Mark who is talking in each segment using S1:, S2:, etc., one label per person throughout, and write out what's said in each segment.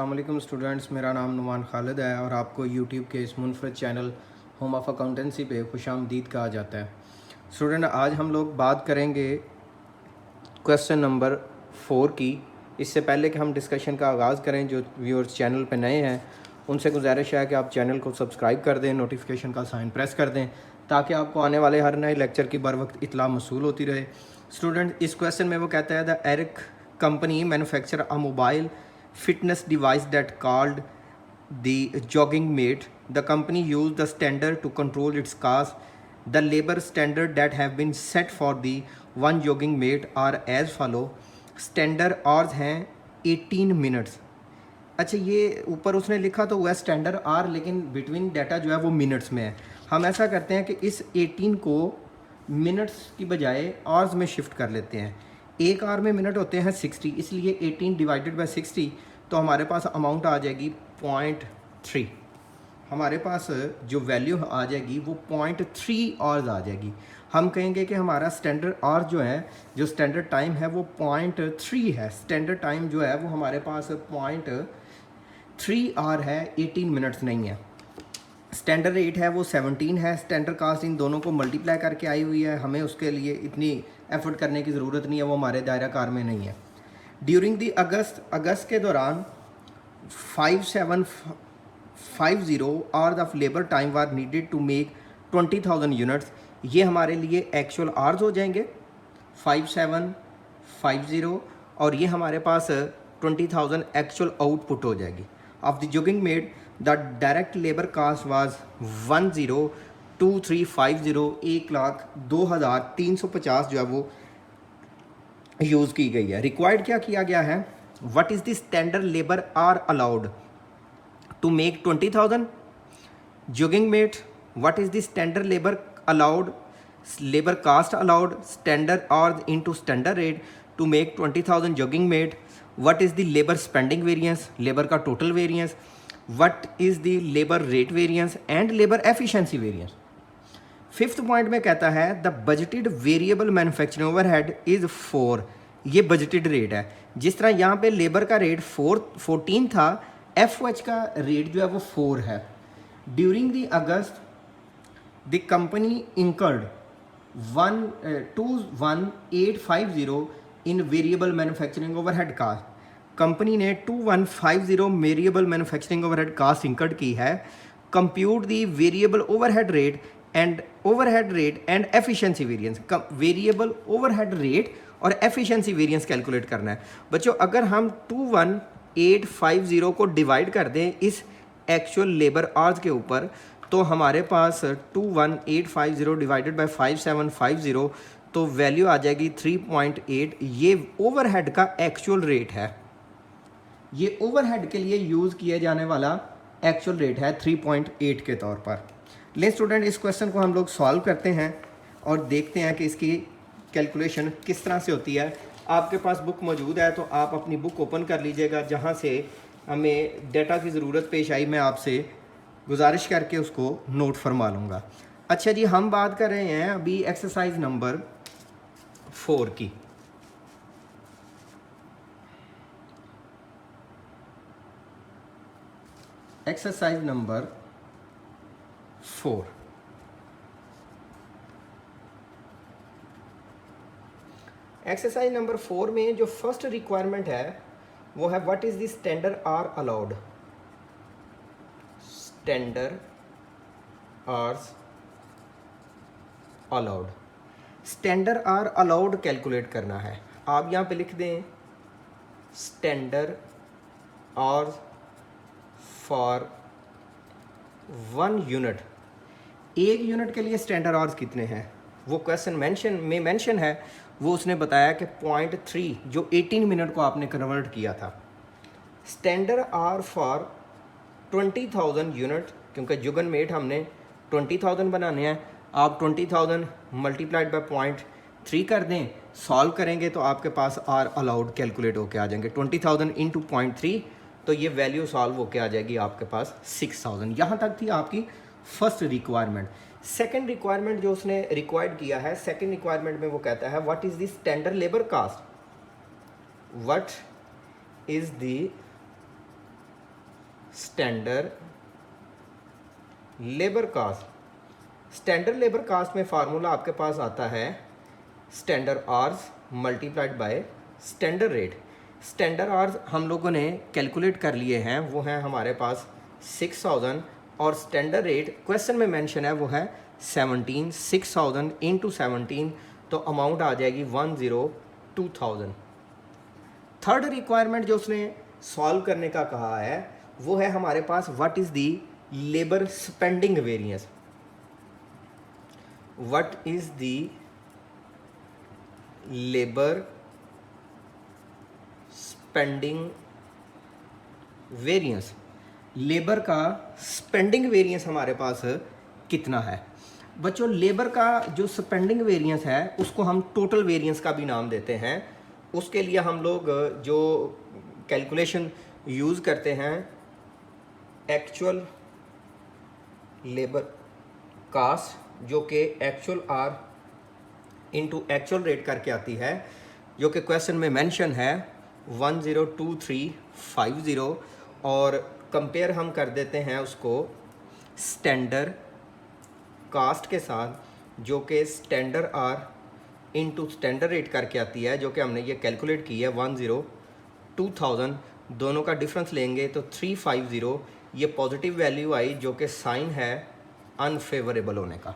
S1: अस्सलाम वालेकुम स्टूडेंट्स, मेरा नाम नुमान खालिद है और आपको यूट्यूब के इस मुनफरद चैनल होम ऑफ़ अकाउंटेंसी पे खुशामदीद कहा जाता है। स्टूडेंट, आज हम लोग बात करेंगे क्वेश्चन नंबर 4 की। इससे पहले कि हम डिस्कशन का आगाज़ करें, जो व्यूअर्स चैनल पे नए हैं उनसे गुजारिश है कि आप चैनल को सब्सक्राइब कर दें, नोटिफिकेशन का साइन प्रेस कर दें ताकि आपको आने वाले हर नए लेक्चर की बर वक्त इतला मसूल होती रहे। स्टूडेंट, इस क्वेश्चन में वो कहता है the Eric company manufacture a mobile fitness device that called the jogging mate. The company used the standard to control its cost. The labor standard that have been set for the one jogging mate are as follow. Standard hours हैं 18 minutes. अच्छा, ये ऊपर उसने लिखा तो हुआ standard are, लेकिन between data जो है वो मिनट्स में है। हम ऐसा करते हैं कि इस 18 को मिनट्स की बजाय आवर्स में शिफ्ट कर लेते हैं। एक आवर में मिनट होते हैं 60, इसलिए 18 डिवाइडेड बाय 60 तो हमारे पास अमाउंट आ जाएगी 0.3। हमारे पास जो वैल्यू आ जाएगी वो 0.3 आवर्स आ जाएगी। हम कहेंगे कि हमारा स्टैंडर्ड आवर जो है, जो स्टैंडर्ड टाइम है वो 0.3 है। स्टैंडर्ड टाइम जो है वो हमारे पास 0.3 आवर है, 18 मिनट्स नहीं है। स्टैंडर्ड रेट है वो 17 है। स्टैंडर्ड कास्ट इन दोनों को मल्टीप्लाई करके आई हुई है, हमें उसके लिए इतनी एफर्ट करने की ज़रूरत नहीं है, वो हमारे दायरा कार में नहीं है। ड्यूरिंग दी अगस्त के दौरान 5750 hours of labour time were needed to make 20,000 units. ये हमारे लिए एक्चुअल आवर्स हो जाएंगे 5750, और ये हमारे पास 20,000 एक्चुअल आउटपुट हो जाएगी। Of the jogging made the direct labour cost was 102350, 1,02,350 जो है वो यूज़ की गई है। रिक्वायर्ड क्या किया गया है? What is the standard labour hour allowed to make 20,000 jogging mat? What is the standard labour allowed, labour cost allowed, standard hours into standard rate to make 20,000 jogging mat? What is the labour spending variance, labour का total variance? What is the labour rate variance and labour efficiency variance? Fifth point में कहता है the budgeted variable manufacturing overhead is 4। ये budgeted rate है। जिस तरह यहाँ पे लेबर का रेट 14 था, एफ का रेट जो है वो 4 है। During the August the company incurred 21,850 in variable manufacturing overhead cost. Company ने 2150 variable manufacturing overhead cost incurred की है। Compute the variable overhead rate and efficiency variance. Variable overhead rate और एफिशिएंसी वेरिएंस कैलकुलेट करना है। बच्चों, अगर हम 21,850 को डिवाइड कर दें इस एक्चुअल लेबर आवर्स के ऊपर, तो हमारे पास 21,850 डिवाइडेड बाय 5750 तो वैल्यू आ जाएगी 3.8। ये ओवरहेड का एक्चुअल रेट है। ये ओवरहेड के लिए यूज़ किए जाने वाला एक्चुअल रेट है 3.8 के तौर पर। ले स्टूडेंट, इस क्वेश्चन को हम लोग सॉल्व करते हैं और देखते हैं कि इसकी कैलकुलेशन किस तरह से होती है। आपके पास बुक मौजूद है तो आप अपनी बुक ओपन कर लीजिएगा। जहाँ से हमें डाटा की ज़रूरत पेश आई, मैं आपसे गुजारिश करके उसको नोट फरमा लूँगा। अच्छा जी, हम बात कर रहे हैं अभी एक्सरसाइज नंबर 4 की। Exercise number 4। एक्सरसाइज नंबर 4 में जो फर्स्ट रिक्वायरमेंट है वो है what is the standard hours allowed. Standard hours allowed, standard hours allowed calculate करना है। आप यहाँ पे लिख दें स्टैंडर्ड आर्स फॉर 1 यूनिट। एक यूनिट के लिए स्टैंडर्ड आवर्स कितने हैं वो क्वेश्चन मेंशन है। वो उसने बताया कि 0.3, जो 18 मिनट को आपने कन्वर्ट किया था। स्टैंडर्ड आवर फॉर 20,000 यूनिट, क्योंकि जुगन मेट हमने 20,000 बनाने हैं। आप 20,000 मल्टीप्लाइड बाय 0.3 कर दें, सॉल्व करेंगे तो आपके पास आर अलाउड कैलकुलेट होके आ जाएंगे। 20,000 इंटू 0.3 तो ये वैल्यू सॉल्व होके आ जाएगी आपके पास 6,000। यहाँ तक थी आपकी फर्स्ट रिक्वायरमेंट। सेकंड रिक्वायरमेंट जो उसने रिक्वायर्ड किया है, सेकंड रिक्वायरमेंट में वो कहता है what is the standard labour cost. What is the standard labour cost. Standard labour cost में फार्मूला आपके पास आता है standard hours multiplied by standard rate. Standard hours हम लोगों ने कैलकुलेट कर लिए हैं, वो है हमारे पास 6000 और स्टैंडर्ड रेट क्वेश्चन में मेंशन है वो है 17। 6000 इंटू 17 तो अमाउंट आ जाएगी 102,000। थर्ड रिक्वायरमेंट जो उसने सॉल्व करने का कहा है वो है हमारे पास what is the labour spending variance. What is the labour spending variance. Labour का स्पेंडिंग वेरिएंस हमारे पास कितना है बच्चों। लेबर का जो स्पेंडिंग वेरिएंस है उसको हम टोटल वेरिएंस का भी नाम देते हैं। उसके लिए हम लोग जो कैलकुलेशन यूज़ करते हैं एक्चुअल लेबर कास्ट जो कि actual are into actual rate करके आती है, जो कि क्वेश्चन में मेंशन है 102350 और कंपेयर हम कर देते हैं उसको स्टैंडर्ड कास्ट के साथ जो कि standard are into standard rate करके आती है, जो कि हमने ये कैलकुलेट की है 102,000। दोनों का डिफरेंस लेंगे तो 350, ये पॉजिटिव वैल्यू आई जो कि साइन है अनफेवरेबल होने का।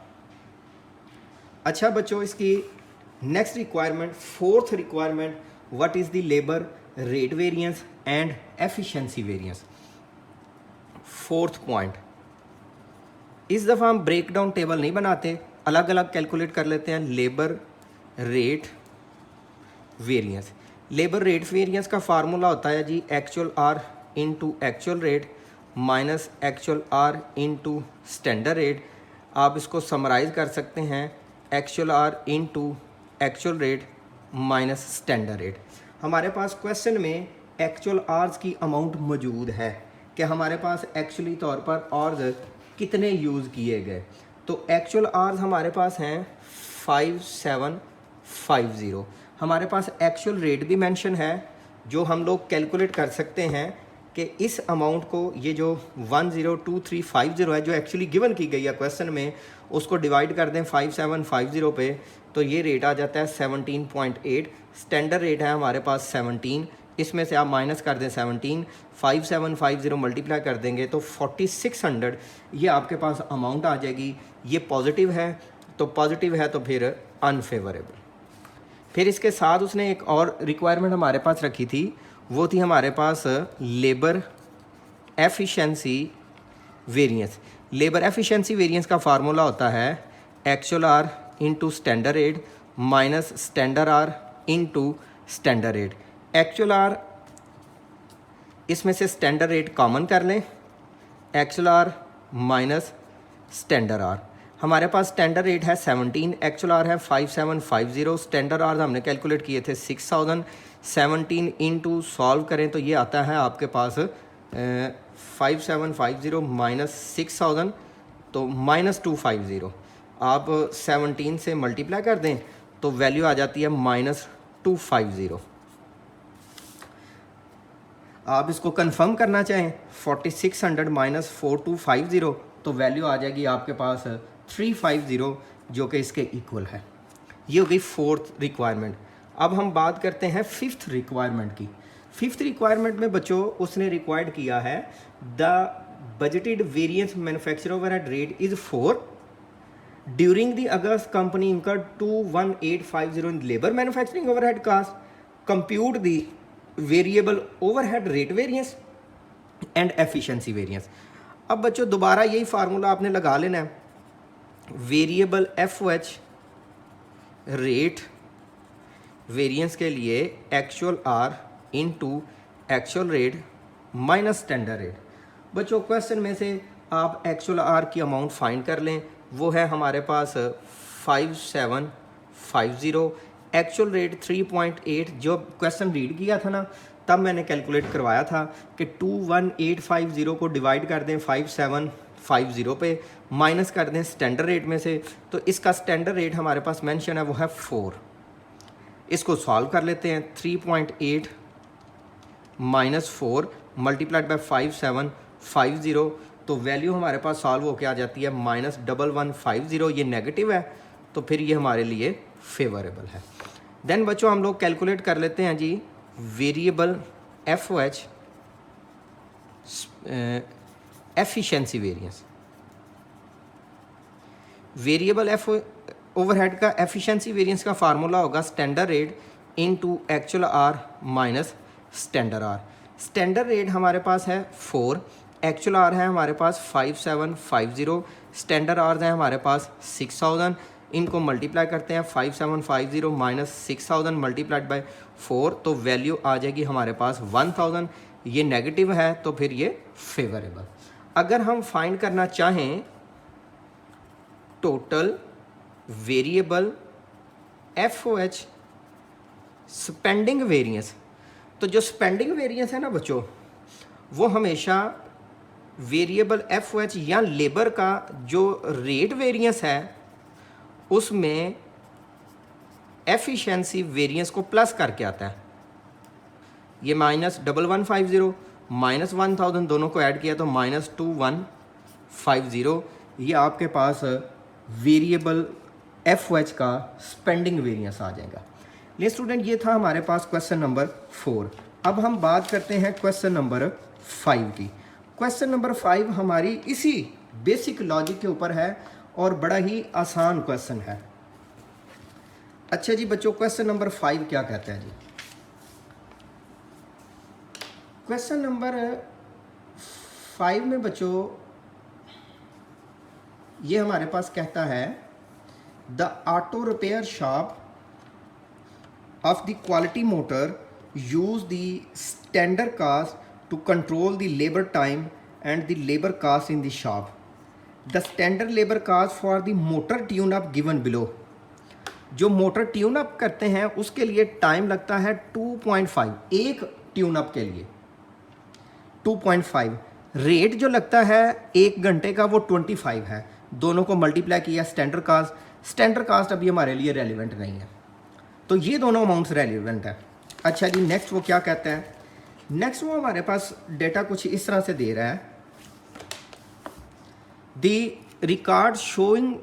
S1: अच्छा बच्चों, इसकी next requirement, fourth requirement, what is the labour rate variance and efficiency variance. Fourth point, इस दफ़ा हम ब्रेक डाउन टेबल नहीं बनाते, अलग अलग कैलकुलेट कर लेते हैं labour rate variance. Labour rate variance का फार्मूला होता है जी actual are into actual rate minus actual are into standard rate. आप इसको समराइज़ कर सकते हैं actual are into actual rate minus standard rate. हमारे पास क्वेश्चन में एक्चुअल आर्स की अमाउंट मौजूद है कि हमारे पास एक्चुअली तौर पर आर्स कितने यूज़ किए गए। तो एक्चुअल आर्स हमारे पास हैं 5750। हमारे पास एक्चुअल रेट भी मेंशन है जो हम लोग कैलकुलेट कर सकते हैं कि इस अमाउंट को, ये जो 102350 है जो एक्चुअली गिवन की गई है क्वेश्चन में, उसको डिवाइड कर दें 5750 पे तो ये रेट आ जाता है 17.8। स्टैंडर्ड रेट है हमारे पास 17, इसमें से आप माइनस कर दें 17, 5750 मल्टीप्लाई कर देंगे तो 4600 ये आपके पास अमाउंट आ जाएगी। ये पॉजिटिव है तो पॉजिटिव है तो फिर अनफेवरेबल। फिर इसके साथ उसने एक और रिक्वायरमेंट हमारे पास रखी थी, वो थी हमारे पास labour efficiency variance. Labour efficiency variance का फार्मूला होता है actual are into standard rate minus standard are into standard rate. Actual hour, इसमें से स्टैंडर्ड रेट कॉमन कर लें, actual are minus standard hour. हमारे पास स्टैंडर्ड रेट है 17, एक्चुअल आर है 5750, स्टैंडर्ड आर हमने कैलकुलेट किए थे 6000। 17 इंटू सॉल्व करें तो ये आता है आपके पास 5750 माइनस 6000 तो माइनस 250। आप 17 से मल्टीप्लाई कर दें तो वैल्यू आ जाती है माइनस 250। आप इसको कंफर्म करना चाहें 4600 माइनस 4250 तो वैल्यू आ जाएगी आपके पास 350 जो कि इसके इक्वल है। ये हो गई फोर्थ रिक्वायरमेंट। अब हम बात करते हैं फिफ्थ रिक्वायरमेंट की। फिफ्थ रिक्वायरमेंट में बच्चों उसने रिक्वायर्ड किया है the budgeted variance manufacture overhead rate is 4 during the August company incurred 21850 in labour manufacturing overhead cost, compute the variable overhead rate variance and efficiency variance. अब बच्चों दोबारा यही फार्मूला आपने लगा लेना है, वेरिएबल एफओएच रेट वेरिएंस के लिए actual hours into actual rate minus standard rate. बच्चों क्वेश्चन में से आप एक्चुअल आर की अमाउंट फाइंड कर लें, वो है हमारे पास 5750, एक्चुअल रेट 3.8। जो क्वेश्चन रीड किया था ना तब मैंने कैलकुलेट करवाया था कि 21850 को डिवाइड कर दें 5750 पे, माइनस कर दें स्टैंडर्ड रेट में से, तो इसका स्टैंडर्ड रेट हमारे पास मेंशन है वो है 4। इसको सॉल्व कर लेते हैं, 3.8 माइनस 4 मल्टीप्लाइड बाय 57, -1150, तो वैल्यू हमारे पास सॉल्व होकर आ जाती है -1150। ये नेगेटिव है तो फिर ये हमारे लिए फेवरेबल है। देन बच्चों हम लोग कैलकुलेट कर लेते हैं जी variable FOH efficiency variance. Variable F overhead का एफिशिएंसी वेरिएंस का फार्मूला होगा standard rate into actual are minus standard hour. Standard rate हमारे पास है 4, एक्चुअल आर है हमारे पास 5750, स्टैंडर्ड आर है हमारे पास 6000। इनको मल्टीप्लाई करते हैं 5750 माइनस 6000 मल्टीप्लाइड बाय 4, तो वैल्यू आ जाएगी हमारे पास 1000। ये नेगेटिव है तो फिर ये फेवरेबल। अगर हम फाइंड करना चाहें total variable FOH spending variance, तो जो स्पेंडिंग वेरिएंस है ना बच्चों, वो हमेशा वेरिएबल FOH या लेबर का जो रेट वेरिएंस है उसमें एफिशिएंसी वेरिएंस को प्लस करके आता है। ये -1150 माइनस 1000 दोनों को ऐड किया तो -2150। ये आपके पास वेरिएबल FOH का स्पेंडिंग वेरिएंस आ जाएगा। ये स्टूडेंट ये था हमारे पास क्वेश्चन नंबर 4। अब हम बात करते हैं क्वेश्चन नंबर 5 की। क्वेश्चन नंबर 5 हमारी इसी बेसिक लॉजिक के ऊपर है और बड़ा ही आसान क्वेश्चन है। अच्छा जी बच्चों, क्वेश्चन नंबर 5 क्या कहता है जी? क्वेश्चन नंबर 5 में बच्चों ये हमारे पास कहता है the auto repair shop of the quality motor use the standard cost to control the labour time and the labour cost in the shop. The standard labour cost for the motor tune up given below. जो motor tune up करते हैं उसके लिए time लगता है 2.5, एक tune up के लिए 2.5। रेट जो लगता है 1 घंटे का वो 25 है। दोनों को मल्टीप्लाई किया स्टैंडर्ड कास्ट। स्टैंडर्ड कास्ट अभी हमारे लिए रेलिवेंट नहीं है, तो ये दोनों अमाउंट्स रेलिवेंट है। अच्छा जी, नेक्स्ट वो क्या कहता है? नेक्स्ट वो हमारे पास डेटा कुछ इस तरह से दे रहा है, the record showing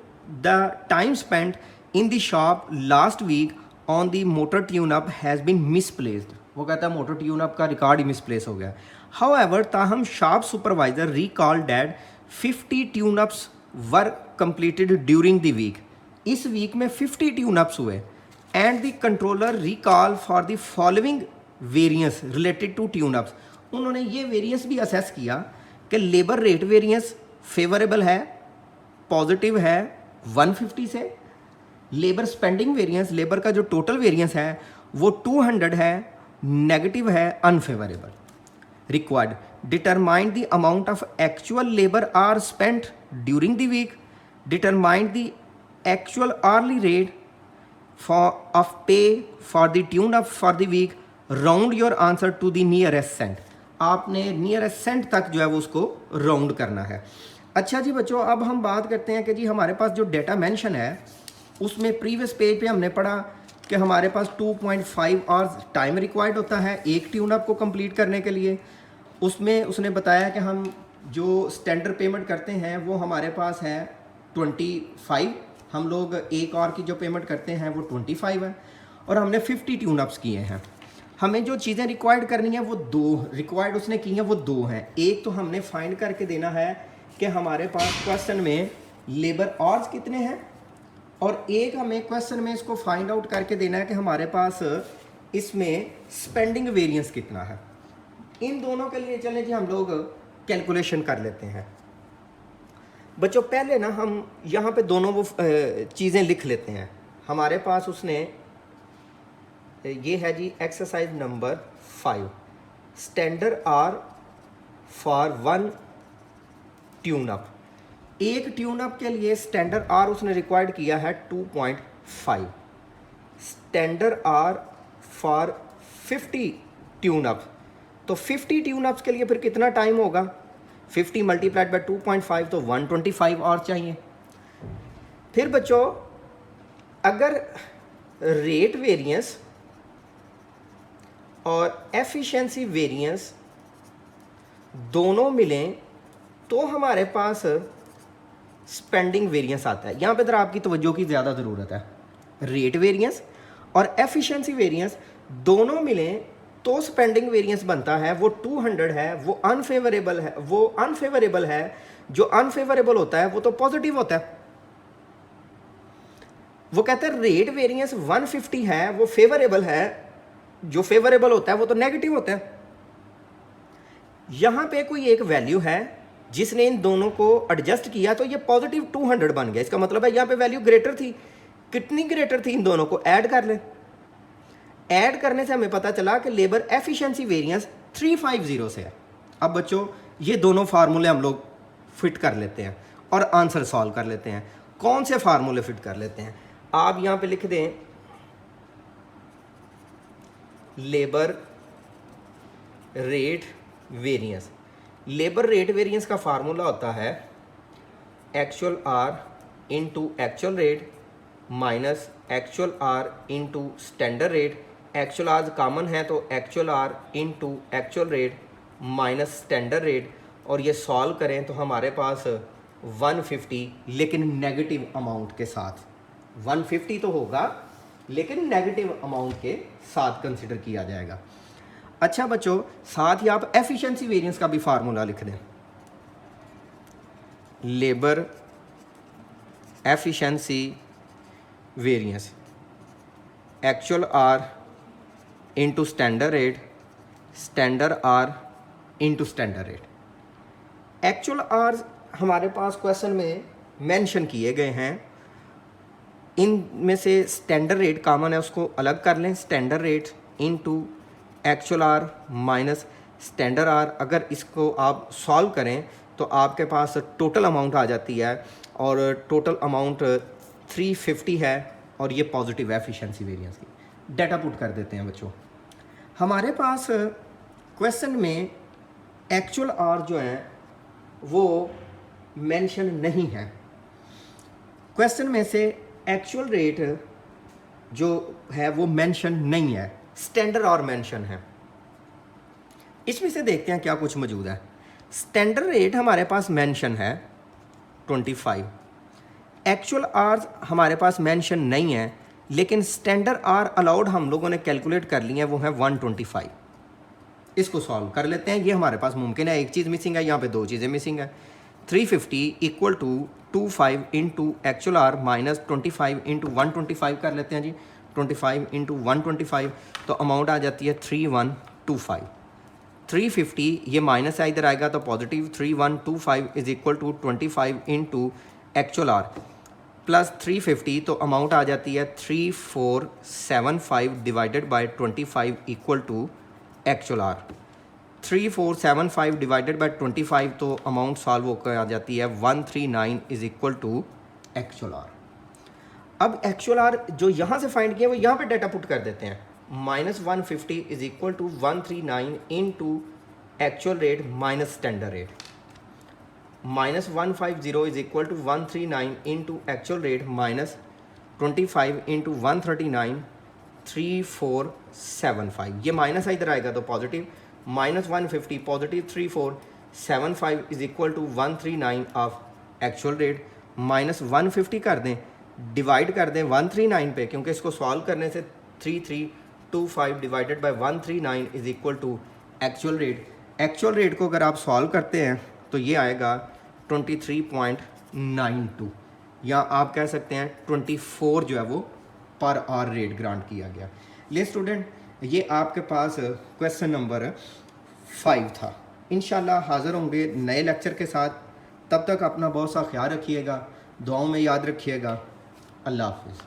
S1: the time spent in the shop last week on the motor tune up has been misplaced. वो कहता है मोटर ट्यून अप का रिकॉर्ड ही मिसप्लेस हो गया। हाउएवर ताहम shop supervisor recall that 50 tune ups were completed during the week. इस week में 50 ट्यून अप्स हुए and the controller recall for the following variance related to tune ups. उन्होंने ये वेरिएंस भी असेस किया कि लेबर रेट वेरिएंस फेवरेबल है, positive है 150 से। लेबर स्पेंडिंग वेरिएंस, लेबर का जो टोटल वेरिएंस है वो 200 है, नेगेटिव है, unfavourable. Required determine the amount of actual labour hour spent during the week, determine the actual hourly rate of pay for the tune up for the week, round your answer to the nearest cent. आपने nearest cent तक जो है वो उसको round करना है। अच्छा जी बच्चों, अब हम बात करते हैं कि जी हमारे पास जो डेटा मेंशन है उसमें प्रीवियस पेज पे हमने पढ़ा कि हमारे पास 2.5 आवर्स टाइम रिक्वायर्ड होता है एक ट्यून अप को कंप्लीट करने के लिए। उसमें उसने बताया कि हम जो स्टैंडर्ड पेमेंट करते हैं वो हमारे पास है 25। हम लोग एक आवर की जो पेमेंट करते हैं वो 25 है और हमने 50 ट्यून अप्स किए हैं। हमें जो चीज़ें रिक्वायर्ड करनी है वो दो रिक्वायर्ड उसने की हैं, वो दो हैं। एक तो हमने फाइंड करके देना है कि हमारे पास क्वेश्चन में लेबर आवर्स कितने हैं, और एक हमें क्वेश्चन में इसको फाइंड आउट करके देना है कि हमारे पास इसमें स्पेंडिंग वेरिएंस कितना है। इन दोनों के लिए चलें जी हम लोग कैलकुलेशन कर लेते हैं। बच्चों पहले ना हम यहाँ पे दोनों वो चीज़ें लिख लेते हैं। हमारे पास उसने ये है जी exercise number 5, standard hour for 1 tune up. एक ट्यून अप के लिए स्टैंडर्ड आर उसने रिक्वायर्ड किया है 2.5। Standard hour for 50 tune up, तो 50 ट्यून अप्स के लिए फिर कितना टाइम होगा? 50 मल्टीप्लाइड बाय 2.5 तो 125 और चाहिए। फिर बच्चों अगर रेट वेरिएंस और एफिशिएंसी वेरिएंस दोनों मिलें तो हमारे पास स्पेंडिंग वेरिएंस आता है। यहाँ पे ज़रा आपकी तवज्जो की ज़्यादा ज़रूरत है। रेट वेरिएंस और एफिशिएंसी वेरिएंस दोनों मिलें तो स्पेंडिंग वेरिएंस बनता है, वो 200 है, वो अनफेवरेबल है, वो अनफेवरेबल है। जो अनफेवरेबल होता है वो तो पॉजिटिव होता है। वो कहते हैं रेट वेरिएंस 150 है, वो फेवरेबल है, जो फेवरेबल होता है वो तो नेगेटिव होता है। यहां पे कोई एक वैल्यू है जिसने इन दोनों को एडजस्ट किया तो ये पॉजिटिव 200 बन गया। इसका मतलब है यहां पे वैल्यू ग्रेटर थी। कितनी ग्रेटर थी? इन दोनों को ऐड कर लें। ऐड करने से हमें पता चला कि लेबर एफिशिएंसी वेरिएंस 350 से है। अब बच्चों ये दोनों फार्मूले हम लोग फिट कर लेते हैं और आंसर सॉल्व कर लेते हैं। कौन से फार्मूले फिट कर लेते हैं? आप यहां पे लिख दें labour rate variance. Labour rate variance का फार्मूला होता है actual are into actual rate minus actual are into standard rate. Actual hours common है तो actual are into actual rate minus standard rate, और ये सॉल्व करें तो हमारे पास 150 लेकिन नेगेटिव अमाउंट के साथ। 150 तो होगा लेकिन नेगेटिव अमाउंट के साथ कंसिडर किया जाएगा। अच्छा बच्चों, साथ ही आप एफिशिएंसी वेरिएंस का भी फार्मूला लिख दें। Labour efficiency variance actual are into standard rate, standard are into standard rate. Actual hours हमारे पास क्वेश्चन में मेंशन किए गए हैं। इनमें से स्टैंडर्ड रेट कॉमन है, उसको अलग कर लें। Standard rate into actual are minus standard hours. अगर इसको आप सॉल्व करें तो आपके पास टोटल अमाउंट आ जाती है, और टोटल अमाउंट 350 है, और ये पॉजिटिव एफिशिएंसी वेरिएंस की। डाटा पुट कर देते हैं बच्चों। हमारे पास क्वेश्चन में एक्चुअल आर जो है वो मेंशन नहीं है। क्वेश्चन में से एक्चुअल रेट जो है वो मेंशन नहीं है, स्टैंडर्ड आर मेंशन है। इसमें से देखते हैं क्या कुछ मौजूद है। स्टैंडर्ड रेट हमारे पास मेंशन है 25। एक्चुअल आर हमारे पास मेंशन नहीं है, लेकिन स्टैंडर्ड आर अलाउड हम लोगों ने कैलकुलेट कर लिए हैं, वो है 125। इसको सॉल्व कर लेते हैं। ये हमारे पास मुमकिन है। एक चीज़ मिसिंग है, यहाँ पे दो चीज़ें मिसिंग है। 350 equal to 25 into actual are minus 25 into 125 कर लेते हैं जी। 25 इंटू 125 तो अमाउंट आ जाती है 3125। 350 ये माइनस है, इधर आएगा तो positive. 3125 is equal to 25 into actual hours plus 350 तो अमाउंट आ जाती है 3475 divided by 25 equal to actual hours. 3475 divided by 25 तो अमाउंट सॉल्व होकर आ जाती है 139 is equal to actual hours. अब एक्चुअल आर जो यहाँ से फाइंड किया वो यहाँ पे डाटा पुट कर देते हैं। Minus 150 is equal to 139 into actual rate minus standard rate. Minus 150 is equal to 139 into actual rate minus 25 into 139 3475। ये माइनस है, इधर आएगा तो positive. Minus 150 positive 3475 is equal to 139 of actual rate minus 150 कर दें, डिवाइड कर दें 139 पे, क्योंकि इसको सॉल्व करने से 3325 divided by 139 is equal to actual rate. Actual rate को अगर आप सॉल्व करते हैं तो ये आएगा 23.92, या आप कह सकते हैं 24 जो है वो पर आवर रेट ग्रांट किया गया। ले स्टूडेंट, ये आपके पास क्वेश्चन नंबर 5 था। इंशाल्लाह हाज़िर होंगे नए लेक्चर के साथ। तब तक अपना बहुत सा ख्याल रखिएगा, दुआओं में याद रखिएगा। अल्लाह हाफ़िज़।